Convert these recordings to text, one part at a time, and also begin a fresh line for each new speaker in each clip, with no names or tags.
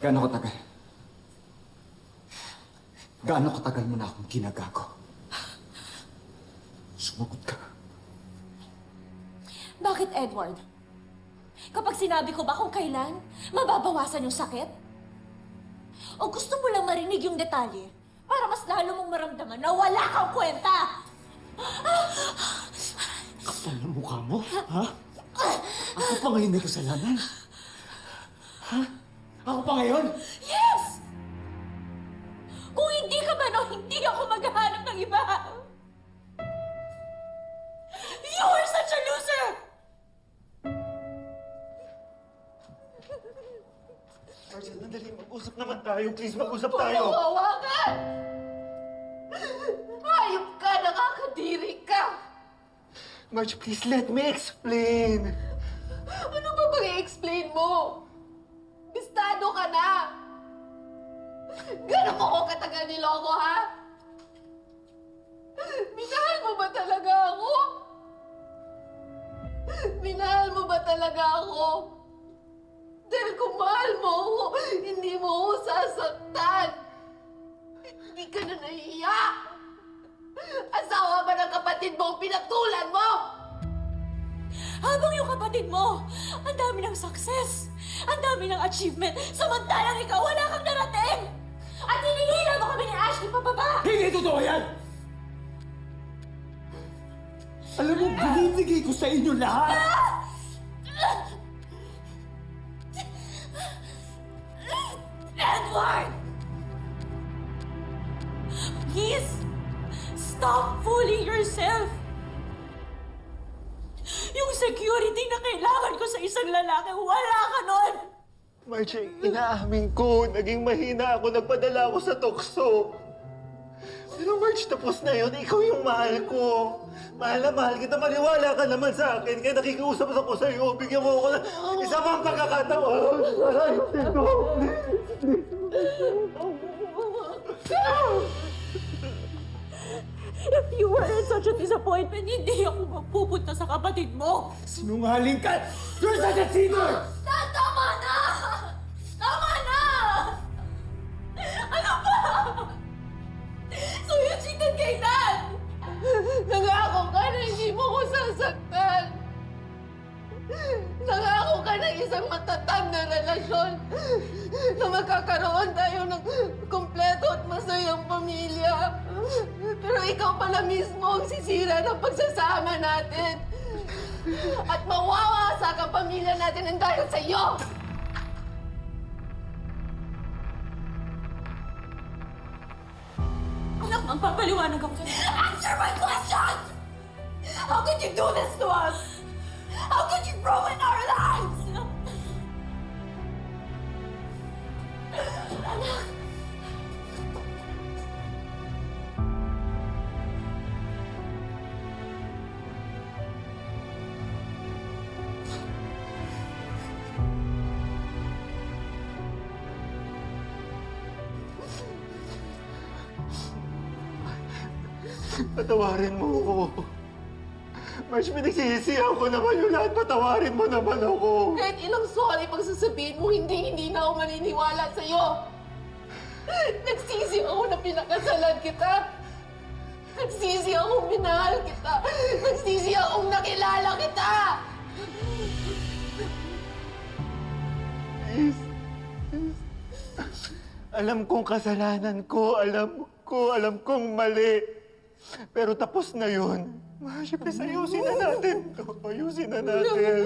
Gaano katagal? Gaano katagal mo na akong ginagago? Sumagot ka.
Bakit, Edward? Kapag sinabi ko ba kung kailan, mababawasan yung sakit? O gusto mo lang marinig yung detalye para mas lalo mong maramdaman na wala kang kwenta?
Kapal na mukha mo, ha? Ako pa ngayon may kasalanan? Ha? Ako pa ngayon?
Yes! Kung hindi ka man o hindi ako maghahanap ng iba, you're such a loser!
Marcel, nandali. Mag-usap naman tayo. Please, mag-usap tayo.
Hawakan! Hayop ka! Nakakadiri ka!
Marge, please, let me explain.
Ano ba bang i-explain mo? Bistado ka na! Gano'n mo ko katagal niloko, ha? Minahal mo ba talaga ako? Minahal mo ba talaga ako? Dahil kung mahal mo ako, hindi mo ako sasaktan. Hindi ka na nahiya. Asawa ba ng kapatid mo ang pinatulan mo? Habang yung kapatid mo, ang dami ng success, ang dami ng achievement, samantalang ikaw wala kang narating! At hinihila mo kami ni Ashley pababa!
Hindi totoo yan! Alam mo, binibigay ko sa inyo lahat!
Edward! Please, stop fooling yourself! Yung security na kailangan ko sa isang lalaki, wala ka nun!
Marge, inaamin ko. Naging mahina ako. Nagpadala ako sa tukso. Pero Marge, tapos na yun. Ikaw yung mahal ko. Mahal na mahal kita. Maniwala ka naman sa akin. Kaya nakikiusap ako sa'yo. Bigyan mo ako ng isa pang pagkakataon. Ayusin ko.
If you were in such a disappointment, hindi ako magpupunta sa kapatid mo!
Sinungaling ka! You're such a cheater!
Tama na! Tama na! Ano ba? So you cheated kay Dad? Nangako ka na hindi mo ko sasaktan. Nangako ka ng isang matatag na relasyon na magkakaroon tayo ng kumpleto at masayang pamilya. Pero ikaw pala mismo ang sisira ng pagsasama natin. At mawawasak ang pamilya natin ng dahil sa iyo! Anak, magpapaliwanag ako sa'yo. Answer my question! How could you do this to us? How could you ruin our lives? Anak!
Patawarin mo ako. Marge, pinagsisisihan ko naman yung lahat. Patawarin mo naman ako.
Kahit ilang sorry pag sasabihin mo, hindi na ako maniniwala sa'yo. Nagsisi ako na pinakasalan kita. Nagsisi akong minahal kita. Nagsisi akong nakilala kita.
Please. Alam kong kasalanan ko. Alam kong mali. Pero tapos na yun. Marge, please, ayusin na natin to. Ayusin na natin.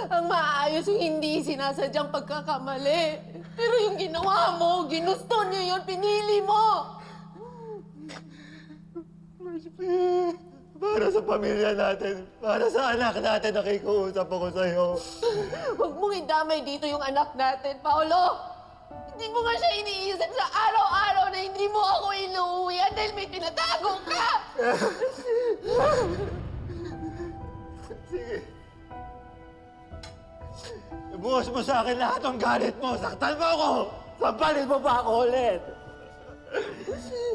Ang maayos yung hindi sinasadyang pagkakamali. Pero yung ginawa mo, ginusto niyo yun, pinili mo.
Marge, please. Para sa pamilya natin. Para sa anak natin, nakikiusap ako sa'yo.
Huwag mong idamay dito yung anak natin, Paolo. Hindi mo nga siya iniisip sa araw-araw na hindi mo ako inuuwian dahil may tinatago ka!
Sige. Ibuhos mo sa akin lahat ng galit mo. Saktan mo ako. Sampalin mo pa ako ulit.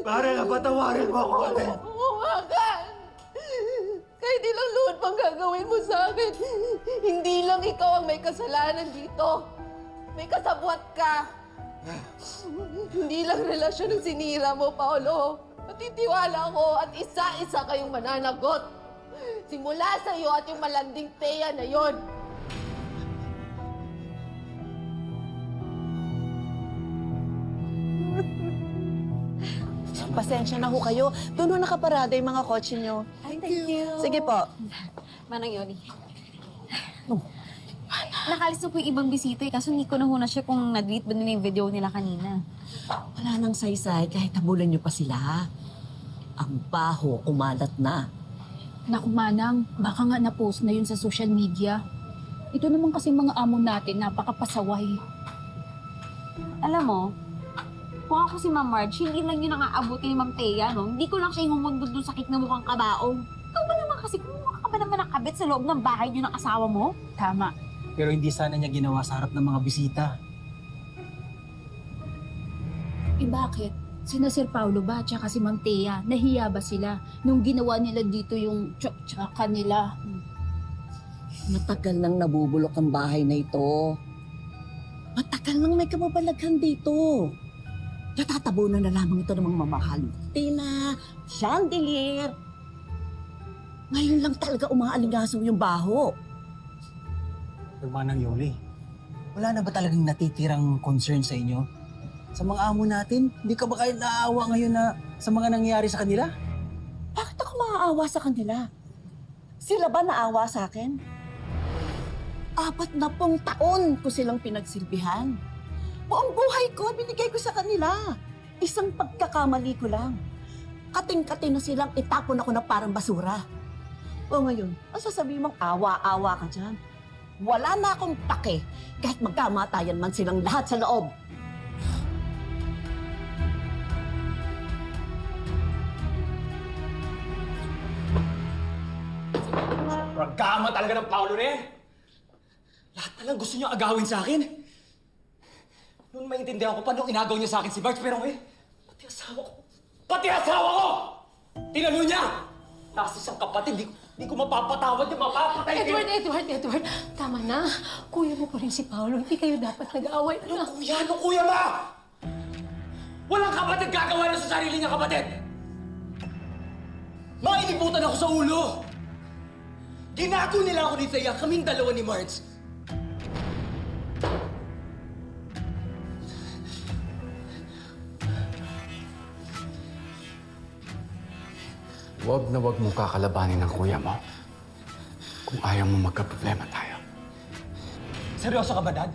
Para na patawarin mo ako ulit.
Umakan! Kahit ilang load pang gagawin mo sa akin, hindi lang ikaw ang may kasalanan dito. May kasabwat ka. Hindi lang relasyon ang sinira mo, Paolo. Natitiwala ko at isa-isa kayong mananagot. Simula sa'yo at yung malanding Thea na yon.
Pasensya na ho kayo. Doon ho nakaparada yung mga kotse nyo.
Thank you.
Sige po.
Manang Yoli. Nakalis na po yung ibang bisita eh, kaso hindi ko na siya kung na-delete ba nila yung video nila kanina.
Wala nang saysay kahit habulan nyo pa sila. Ang baho, kumalat na.
Naku, Manang, baka nga na-post na yun sa social media. Ito naman kasi mga amo natin, napakapasaway.
Alam mo, kung ako si Ma'am Marge, hindi lang yun ang aabutin ni Ma'am Thea, no? Hindi ko lang siya humundod dun sakit na mukhang kabaong. Ikaw ba naman kasi, kumuha ka ba naman ng kabit sa loob ng bahay niyo ng asawa mo?
Tama.
Pero hindi sana niya ginawa sa harap ng mga bisita.
Eh bakit? Sina Sir Paulo ba, tsaka si Ma'am Thea, nahiya ba sila nung ginawa nila dito yung tsaka nila?
Matagal nang nabubulok ang bahay na ito. Matagal nang may kamabalaghan dito. Natatabunan na lamang ito ng mga mamahaling tina, chandelier. Ngayon lang talaga umaalingasaw yung baho.
Pero Manang Yoli, wala na ba talagang natitirang concern sa inyo? Sa mga amo natin, hindi ka ba kahit naaawa ngayon na sa mga nangyayari sa kanila?
Bakit ako maaawa sa kanila? Sila ba naawa sa akin? 40 taon ko silang pinagsilbihan. Buong buhay ko, binigay ko sa kanila. Isang pagkakamali ko lang. Kating-kating na silang itapon ako na parang basura. O ngayon, ang sasabihin mong awa-awa ka dyan? Wala na akong pake kahit magkamatayan man silang lahat sa loob.
Ragama talaga ng Paolo na yan. Lahat na lang gusto niyo agawin sa akin. Noon maintindihan ko pa nung inagaw niya sa akin si Bart, pero ngayon, pati asawa ko! Pati asawa ko! Tinalo niya! Nasa isang kapatid, di ko mapapatawad yung mapapatay ko.
Edward, tama na. Kuya mo pa rin si Paolo. Hindi kayo dapat nag-aaway.
Anong kuya ma? Walang kapatid gagawa na sa sarili niya kapatid! Mainiputan ako sa ulo! Ginago nila ako ni Thea, kaming dalawa ni Marge.
Huwag na huwag mong kakalabanin ng kuya mo kung ayaw mo magka-problema tayo.
Seryoso ka ba, Dad?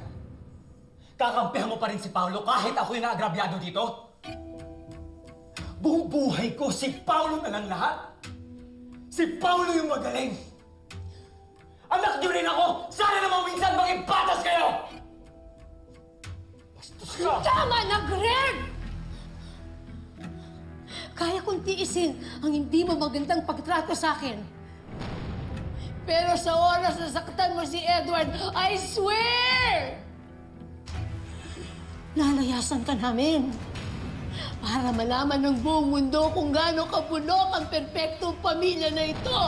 Kakampihan mo pa rin si Paolo kahit ako yung naagrabyado dito? Buong buhay ko, si Paolo na lang lahat. Si Paolo yung magaling. Anak niyo rin ako! Sana naman minsan maging patas kayo! Bastos ka!
Tama na, Greg! Kaya kong tiisin ang hindi mo magandang pagtrato sa akin. Pero sa oras na saktan mo si Edward, I swear! Lalayasan ka namin. Para malaman ng buong mundo kung gaano kabunok ang perpektong pamilya na ito.